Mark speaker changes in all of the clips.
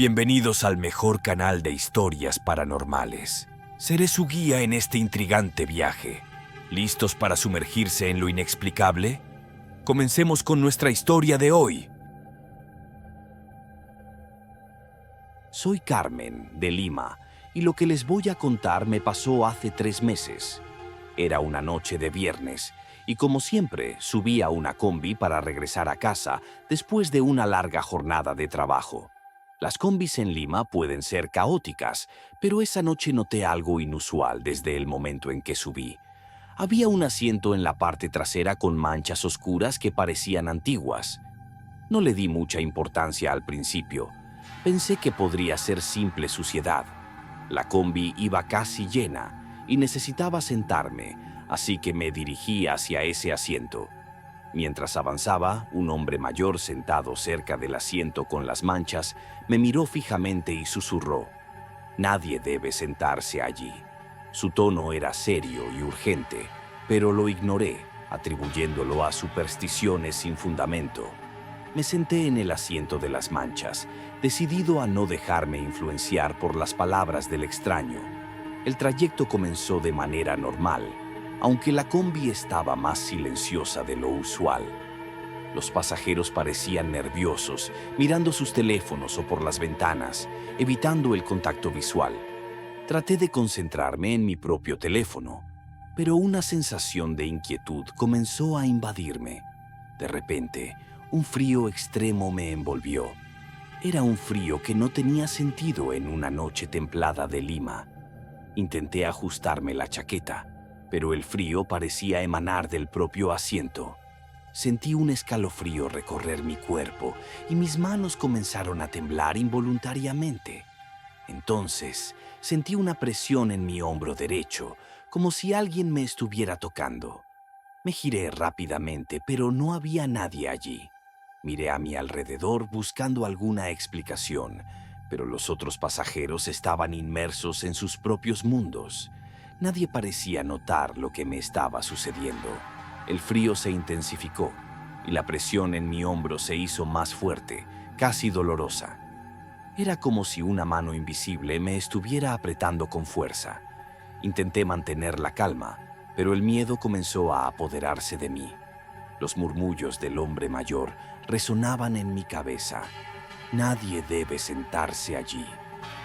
Speaker 1: Bienvenidos al mejor canal de historias paranormales. Seré su guía en este intrigante viaje. ¿Listos para sumergirse en lo inexplicable? Comencemos con nuestra historia de hoy.
Speaker 2: Soy Carmen, de Lima, y lo que les voy a contar me pasó hace 3 meses. Era una noche de viernes, y como siempre, subí a una combi para regresar a casa después de una larga jornada de trabajo. Las combis en Lima pueden ser caóticas, pero esa noche noté algo inusual desde el momento en que subí. Había un asiento en la parte trasera con manchas oscuras que parecían antiguas. No le di mucha importancia al principio. Pensé que podría ser simple suciedad. La combi iba casi llena y necesitaba sentarme, así que me dirigí hacia ese asiento. Mientras avanzaba, un hombre mayor sentado cerca del asiento con las manchas me miró fijamente y susurró: «Nadie debe sentarse allí». Su tono era serio y urgente, pero lo ignoré, atribuyéndolo a supersticiones sin fundamento. Me senté en el asiento de las manchas, decidido a no dejarme influenciar por las palabras del extraño. El trayecto comenzó de manera normal, aunque la combi estaba más silenciosa de lo usual. Los pasajeros parecían nerviosos, mirando sus teléfonos o por las ventanas, evitando el contacto visual. Traté de concentrarme en mi propio teléfono, pero una sensación de inquietud comenzó a invadirme. De repente, un frío extremo me envolvió. Era un frío que no tenía sentido en una noche templada de Lima. Intenté ajustarme la chaqueta, pero el frío parecía emanar del propio asiento. Sentí un escalofrío recorrer mi cuerpo y mis manos comenzaron a temblar involuntariamente. Entonces, sentí una presión en mi hombro derecho, como si alguien me estuviera tocando. Me giré rápidamente, pero no había nadie allí. Miré a mi alrededor buscando alguna explicación, pero los otros pasajeros estaban inmersos en sus propios mundos. Nadie parecía notar lo que me estaba sucediendo. El frío se intensificó y la presión en mi hombro se hizo más fuerte, casi dolorosa. Era como si una mano invisible me estuviera apretando con fuerza. Intenté mantener la calma, pero el miedo comenzó a apoderarse de mí. Los murmullos del hombre mayor resonaban en mi cabeza. Nadie debe sentarse allí.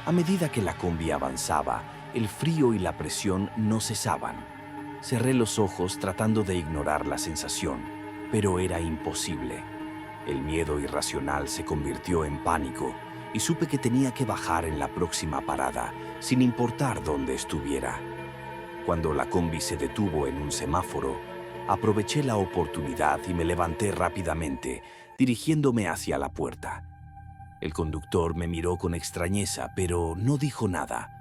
Speaker 2: A medida que la combi avanzaba, el frío y la presión no cesaban. Cerré los ojos tratando de ignorar la sensación, pero era imposible. El miedo irracional se convirtió en pánico y supe que tenía que bajar en la próxima parada, sin importar dónde estuviera. Cuando la combi se detuvo en un semáforo, aproveché la oportunidad y me levanté rápidamente, dirigiéndome hacia la puerta. El conductor me miró con extrañeza, pero no dijo nada.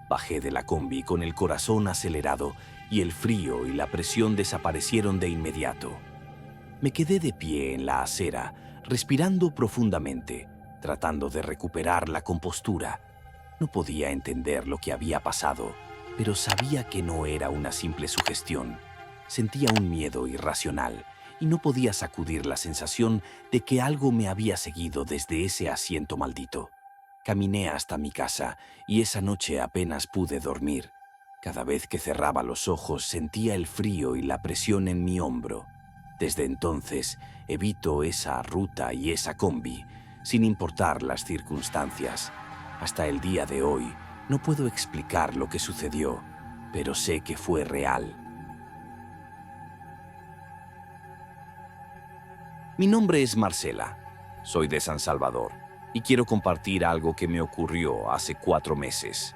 Speaker 2: Bajé de la combi con el corazón acelerado y el frío y la presión desaparecieron de inmediato. Me quedé de pie en la acera, respirando profundamente, tratando de recuperar la compostura. No podía entender lo que había pasado, pero sabía que no era una simple sugestión. Sentía un miedo irracional y no podía sacudir la sensación de que algo me había seguido desde ese asiento maldito. Caminé hasta mi casa y esa noche apenas pude dormir. Cada vez que cerraba los ojos sentía el frío y la presión en mi hombro. Desde entonces evito esa ruta y esa combi, sin importar las circunstancias. Hasta el día de hoy no puedo explicar lo que sucedió, pero sé que fue real. Mi nombre es Marcela. Soy de San Salvador y quiero compartir algo que me ocurrió hace 4 meses.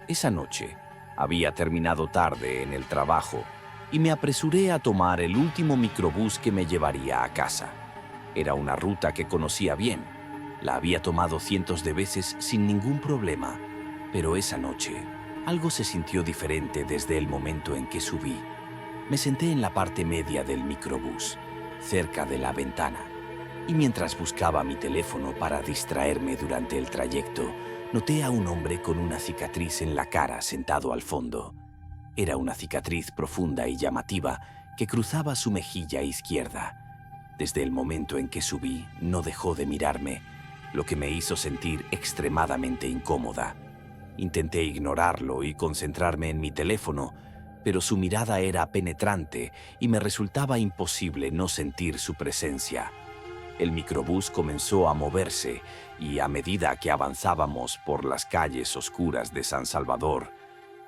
Speaker 2: Esa noche había terminado tarde en el trabajo y me apresuré a tomar el último microbús que me llevaría a casa. Era una ruta que conocía bien. La había tomado cientos de veces sin ningún problema, pero esa noche algo se sintió diferente desde el momento en que subí. Me senté en la parte media del microbús, cerca de la ventana, y mientras buscaba mi teléfono para distraerme durante el trayecto, noté a un hombre con una cicatriz en la cara sentado al fondo. Era una cicatriz profunda y llamativa que cruzaba su mejilla izquierda. Desde el momento en que subí, no dejó de mirarme. lo que me hizo sentir extremadamente incómoda. Intenté ignorarlo y concentrarme en mi teléfono, pero su mirada era penetrante y me resultaba imposible no sentir su presencia. El microbús comenzó a moverse y a medida que avanzábamos por las calles oscuras de San Salvador,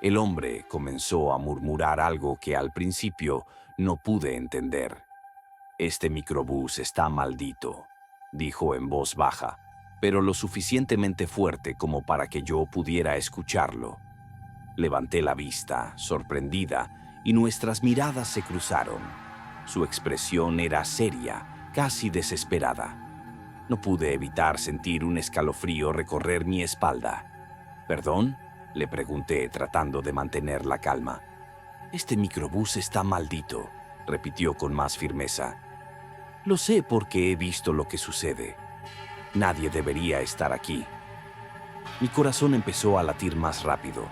Speaker 2: el hombre comenzó a murmurar algo que al principio no pude entender. «Este microbús está maldito», dijo en voz baja, pero lo suficientemente fuerte como para que yo pudiera escucharlo. Levanté la vista, sorprendida, y nuestras miradas se cruzaron. Su expresión era seria, casi desesperada. No pude evitar sentir un escalofrío recorrer mi espalda. «¿Perdón?», le pregunté, tratando de mantener la calma. «Este microbús está maldito», repitió con más firmeza. «Lo sé porque he visto lo que sucede. Nadie debería estar aquí». Mi corazón empezó a latir más rápido.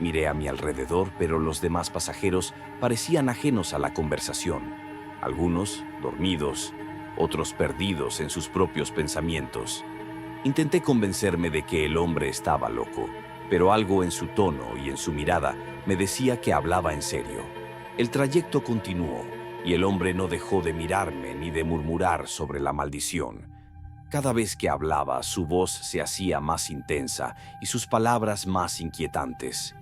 Speaker 2: Miré a mi alrededor, pero los demás pasajeros parecían ajenos a la conversación. Algunos dormidos, otros perdidos en sus propios pensamientos. Intenté convencerme de que el hombre estaba loco, pero algo en su tono y en su mirada me decía que hablaba en serio. El trayecto continuó, y el hombre no dejó de mirarme ni de murmurar sobre la maldición. Cada vez que hablaba, su voz se hacía más intensa y sus palabras más inquietantes.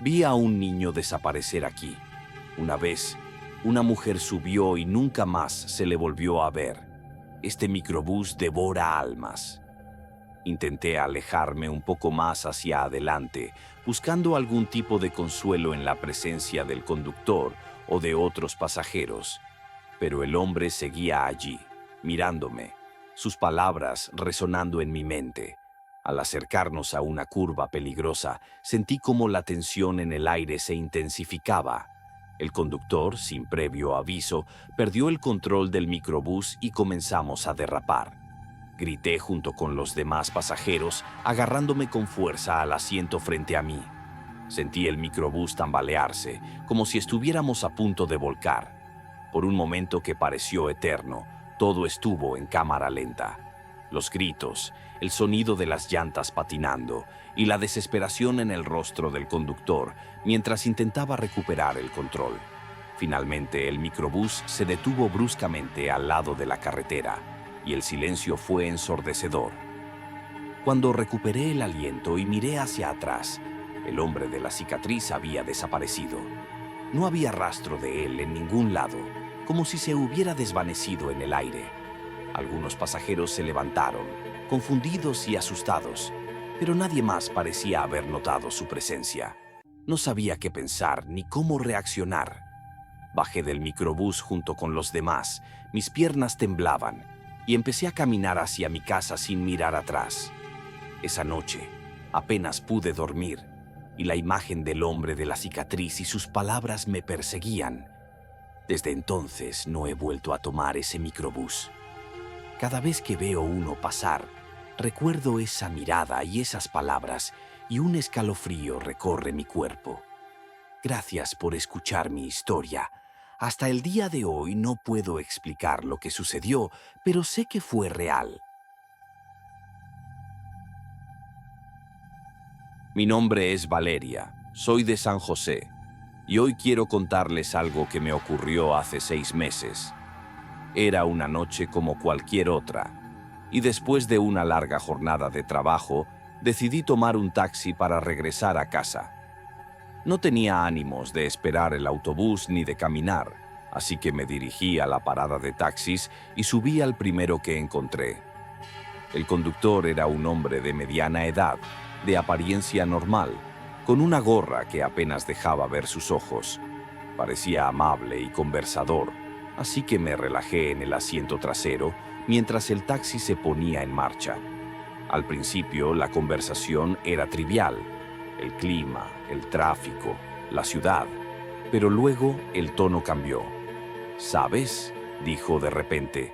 Speaker 2: Vi a un niño desaparecer aquí. Una vez, una mujer subió y nunca más se le volvió a ver. Este microbús devora almas. Intenté alejarme un poco más hacia adelante, buscando algún tipo de consuelo en la presencia del conductor o de otros pasajeros, pero el hombre seguía allí, mirándome, sus palabras resonando en mi mente. Al acercarnos a una curva peligrosa, sentí como la tensión en el aire se intensificaba. El conductor, sin previo aviso, perdió el control del microbús y comenzamos a derrapar. Grité junto con los demás pasajeros, agarrándome con fuerza al asiento frente a mí. Sentí el microbús tambalearse, como si estuviéramos a punto de volcar. Por un momento que pareció eterno, todo estuvo en cámara lenta. Los gritos, el sonido de las llantas patinando y la desesperación en el rostro del conductor mientras intentaba recuperar el control. Finalmente, el microbús se detuvo bruscamente al lado de la carretera y el silencio fue ensordecedor. Cuando recuperé el aliento y miré hacia atrás, el hombre de la cicatriz había desaparecido. No había rastro de él en ningún lado, como si se hubiera desvanecido en el aire. Algunos pasajeros se levantaron, confundidos y asustados, pero nadie más parecía haber notado su presencia. No sabía qué pensar ni cómo reaccionar. Bajé del microbús junto con los demás, mis piernas temblaban, y empecé a caminar hacia mi casa sin mirar atrás. Esa noche apenas pude dormir, y la imagen del hombre de la cicatriz y sus palabras me perseguían. Desde entonces no he vuelto a tomar ese microbús. Cada vez que veo uno pasar, recuerdo esa mirada y esas palabras, y un escalofrío recorre mi cuerpo. Gracias por escuchar mi historia. Hasta el día de hoy no puedo explicar lo que sucedió, pero sé que fue real. Mi nombre es Valeria, soy de San José, y hoy quiero contarles algo que me ocurrió hace 6 meses. Era una noche como cualquier otra, y después de una larga jornada de trabajo, decidí tomar un taxi para regresar a casa. No tenía ánimos de esperar el autobús ni de caminar, así que me dirigí a la parada de taxis y subí al primero que encontré. El conductor era un hombre de mediana edad, de apariencia normal, con una gorra que apenas dejaba ver sus ojos. Parecía amable y conversador, así que me relajé en el asiento trasero mientras el taxi se ponía en marcha. Al principio, la conversación era trivial: el clima, el tráfico, la ciudad. Pero luego el tono cambió. «¿Sabes?», dijo de repente,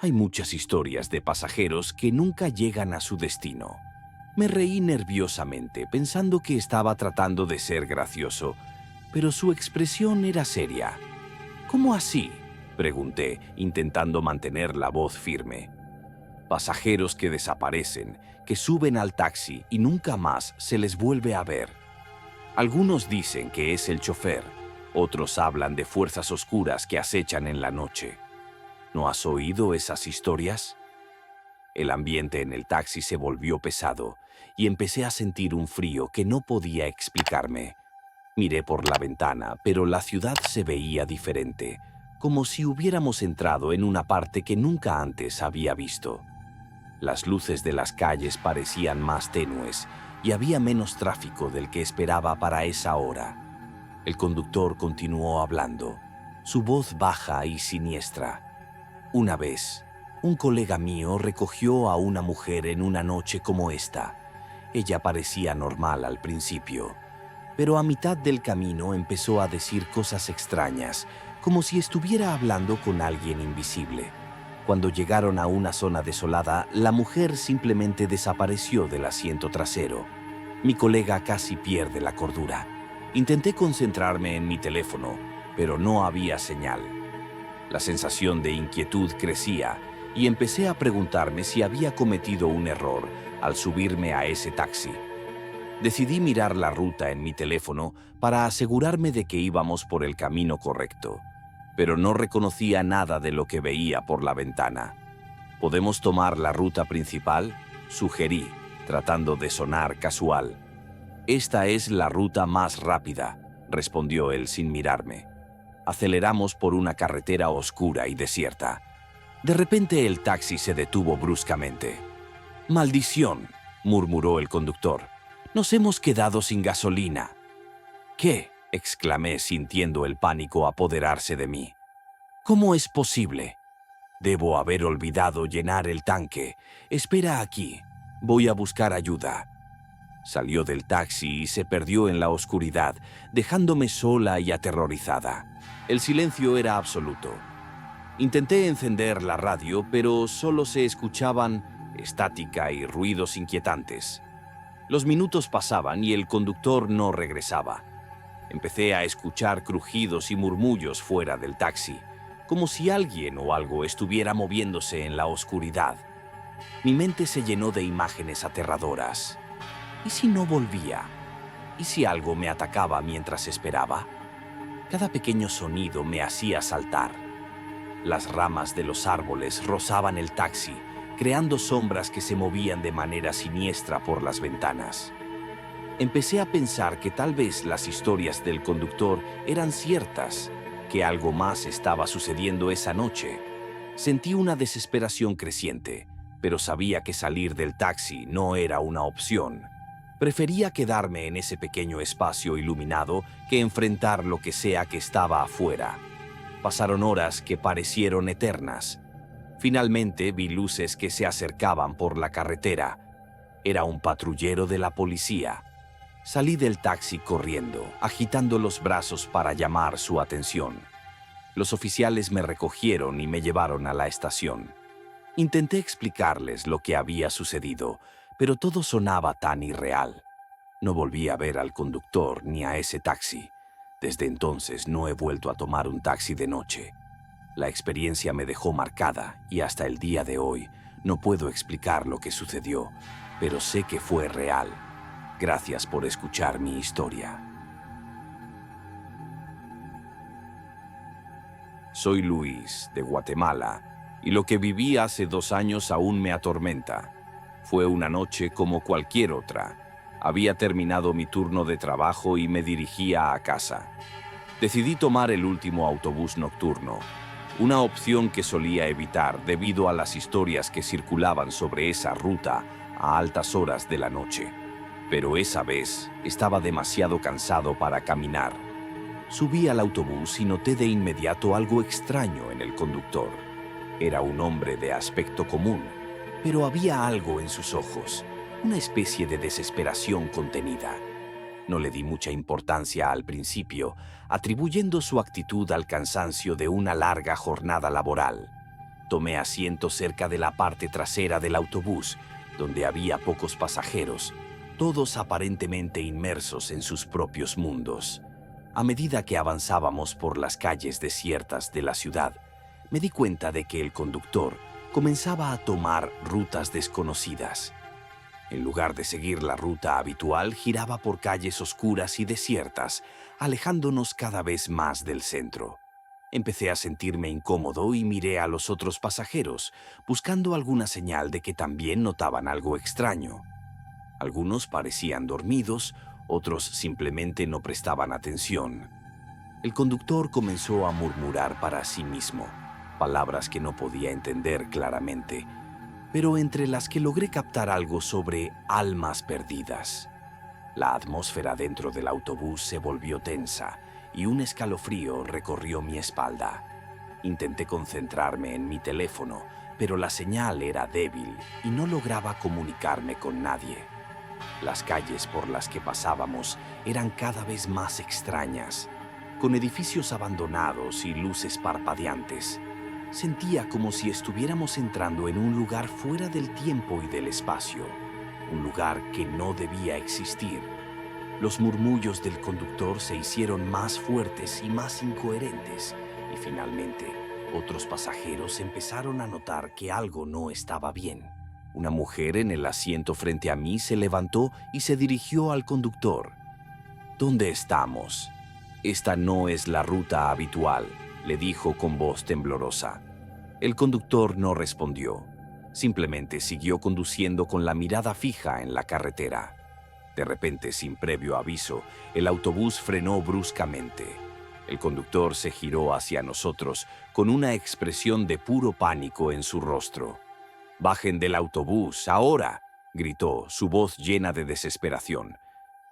Speaker 2: «hay muchas historias de pasajeros que nunca llegan a su destino». Me reí nerviosamente, pensando que estaba tratando de ser gracioso, pero su expresión era seria. «¿Cómo así?», pregunté, intentando mantener la voz firme. Pasajeros que desaparecen, que suben al taxi y nunca más se les vuelve a ver. Algunos dicen que es el chofer, otros hablan de fuerzas oscuras que acechan en la noche. ¿No has oído esas historias? El ambiente en el taxi se volvió pesado y empecé a sentir un frío que no podía explicarme. Miré por la ventana, pero la ciudad se veía diferente, como si hubiéramos entrado en una parte que nunca antes había visto. Las luces de las calles parecían más tenues y había menos tráfico del que esperaba para esa hora. El conductor continuó hablando, su voz baja y siniestra. Una vez, un colega mío recogió a una mujer en una noche como esta. Ella parecía normal al principio, pero a mitad del camino empezó a decir cosas extrañas, como si estuviera hablando con alguien invisible. Cuando llegaron a una zona desolada, la mujer simplemente desapareció del asiento trasero. Mi colega casi pierde la cordura. Intenté concentrarme en mi teléfono, pero no había señal. La sensación de inquietud crecía y empecé a preguntarme si había cometido un error al subirme a ese taxi. Decidí mirar la ruta en mi teléfono para asegurarme de que íbamos por el camino correcto, pero no reconocía nada de lo que veía por la ventana. ¿Podemos tomar la ruta principal?, sugerí, tratando de sonar casual. Esta es la ruta más rápida, respondió él sin mirarme. Aceleramos por una carretera oscura y desierta. De repente el taxi se detuvo bruscamente. «¡Maldición!», murmuró el conductor. «Nos hemos quedado sin gasolina». «¿Qué?», exclamé sintiendo el pánico apoderarse de mí. «¿Cómo es posible? Debo haber olvidado llenar el tanque. Espera aquí. Voy a buscar ayuda». Salió del taxi y se perdió en la oscuridad, dejándome sola y aterrorizada. El silencio era absoluto. Intenté encender la radio, pero solo se escuchaban estática y ruidos inquietantes. Los minutos pasaban y el conductor no regresaba. Empecé a escuchar crujidos y murmullos fuera del taxi, como si alguien o algo estuviera moviéndose en la oscuridad. Mi mente se llenó de imágenes aterradoras. ¿Y si no volvía? ¿Y si algo me atacaba mientras esperaba? Cada pequeño sonido me hacía saltar. Las ramas de los árboles rozaban el taxi, creando sombras que se movían de manera siniestra por las ventanas. Empecé a pensar que tal vez las historias del conductor eran ciertas, que algo más estaba sucediendo esa noche. Sentí una desesperación creciente, pero sabía que salir del taxi no era una opción. Prefería quedarme en ese pequeño espacio iluminado que enfrentar lo que sea que estaba afuera. Pasaron horas que parecieron eternas. Finalmente vi luces que se acercaban por la carretera. Era un patrullero de la policía. Salí del taxi corriendo, agitando los brazos para llamar su atención. Los oficiales me recogieron y me llevaron a la estación. Intenté explicarles lo que había sucedido, pero todo sonaba tan irreal. No volví a ver al conductor ni a ese taxi. Desde entonces no he vuelto a tomar un taxi de noche. La experiencia me dejó marcada y hasta el día de hoy no puedo explicar lo que sucedió, pero sé que fue real. Gracias por escuchar mi historia. Soy Luis, de Guatemala, y lo que viví hace 2 años aún me atormenta. Fue una noche como cualquier otra. Había terminado mi turno de trabajo y me dirigía a casa. Decidí tomar el último autobús nocturno, una opción que solía evitar debido a las historias que circulaban sobre esa ruta a altas horas de la noche. Pero esa vez estaba demasiado cansado para caminar. Subí al autobús y noté de inmediato algo extraño en el conductor. Era un hombre de aspecto común, pero había algo en sus ojos, una especie de desesperación contenida. No le di mucha importancia al principio, atribuyendo su actitud al cansancio de una larga jornada laboral. Tomé asiento cerca de la parte trasera del autobús, donde había pocos pasajeros, todos aparentemente inmersos en sus propios mundos. A medida que avanzábamos por las calles desiertas de la ciudad, me di cuenta de que el conductor comenzaba a tomar rutas desconocidas. En lugar de seguir la ruta habitual, giraba por calles oscuras y desiertas, alejándonos cada vez más del centro. Empecé a sentirme incómodo y miré a los otros pasajeros, buscando alguna señal de que también notaban algo extraño. Algunos parecían dormidos, otros simplemente no prestaban atención. El conductor comenzó a murmurar para sí mismo, palabras que no podía entender claramente, pero entre las que logré captar algo sobre almas perdidas. La atmósfera dentro del autobús se volvió tensa y un escalofrío recorrió mi espalda. Intenté concentrarme en mi teléfono, pero la señal era débil y no lograba comunicarme con nadie. Las calles por las que pasábamos eran cada vez más extrañas, con edificios abandonados y luces parpadeantes. Sentía como si estuviéramos entrando en un lugar fuera del tiempo y del espacio, un lugar que no debía existir. Los murmullos del conductor se hicieron más fuertes y más incoherentes, y finalmente otros pasajeros empezaron a notar que algo no estaba bien. Una mujer en el asiento frente a mí se levantó y se dirigió al conductor. «¿Dónde estamos? Esta no es la ruta habitual», le dijo con voz temblorosa. El conductor no respondió. Simplemente siguió conduciendo con la mirada fija en la carretera. De repente, sin previo aviso, el autobús frenó bruscamente. El conductor se giró hacia nosotros con una expresión de puro pánico en su rostro. «¡Bajen del autobús, ahora!», gritó, su voz llena de desesperación.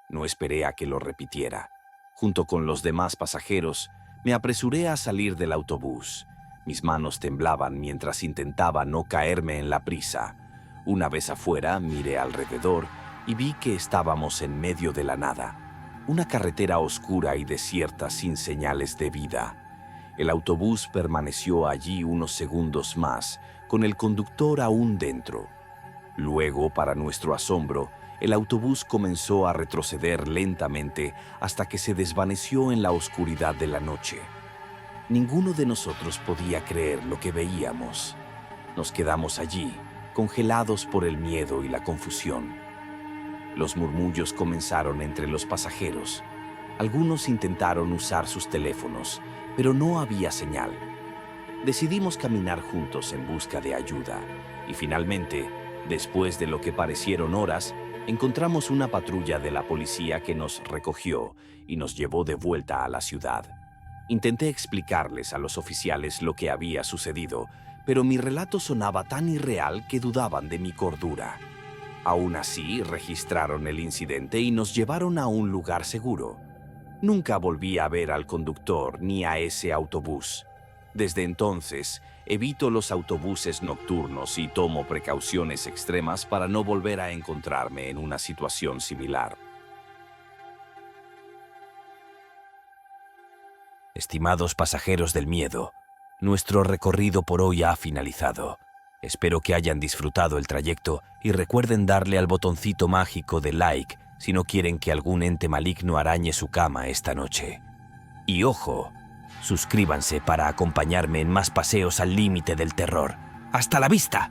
Speaker 2: No esperé a que lo repitiera. Junto con los demás pasajeros, me apresuré a salir del autobús. Mis manos temblaban mientras intentaba no caerme en la prisa. Una vez afuera, miré alrededor y vi que estábamos en medio de la nada. Una carretera oscura y desierta sin señales de vida. El autobús permaneció allí unos segundos más, con el conductor aún dentro. Luego, para nuestro asombro, el autobús comenzó a retroceder lentamente hasta que se desvaneció en la oscuridad de la noche. Ninguno de nosotros podía creer lo que veíamos. Nos quedamos allí, congelados por el miedo y la confusión. Los murmullos comenzaron entre los pasajeros. Algunos intentaron usar sus teléfonos, pero no había señal. Decidimos caminar juntos en busca de ayuda, y finalmente, después de lo que parecieron horas, encontramos una patrulla de la policía que nos recogió y nos llevó de vuelta a la ciudad. Intenté explicarles a los oficiales lo que había sucedido, pero mi relato sonaba tan irreal que dudaban de mi cordura. Aún así, registraron el incidente y nos llevaron a un lugar seguro. Nunca volví a ver al conductor ni a ese autobús. Desde entonces, evito los autobuses nocturnos y tomo precauciones extremas para no volver a encontrarme en una situación similar.
Speaker 1: Estimados pasajeros del miedo, nuestro recorrido por hoy ha finalizado. Espero que hayan disfrutado el trayecto y recuerden darle al botoncito mágico de like si no quieren que algún ente maligno arañe su cama esta noche. Y ojo, suscríbanse para acompañarme en más paseos al límite del terror. ¡Hasta la vista!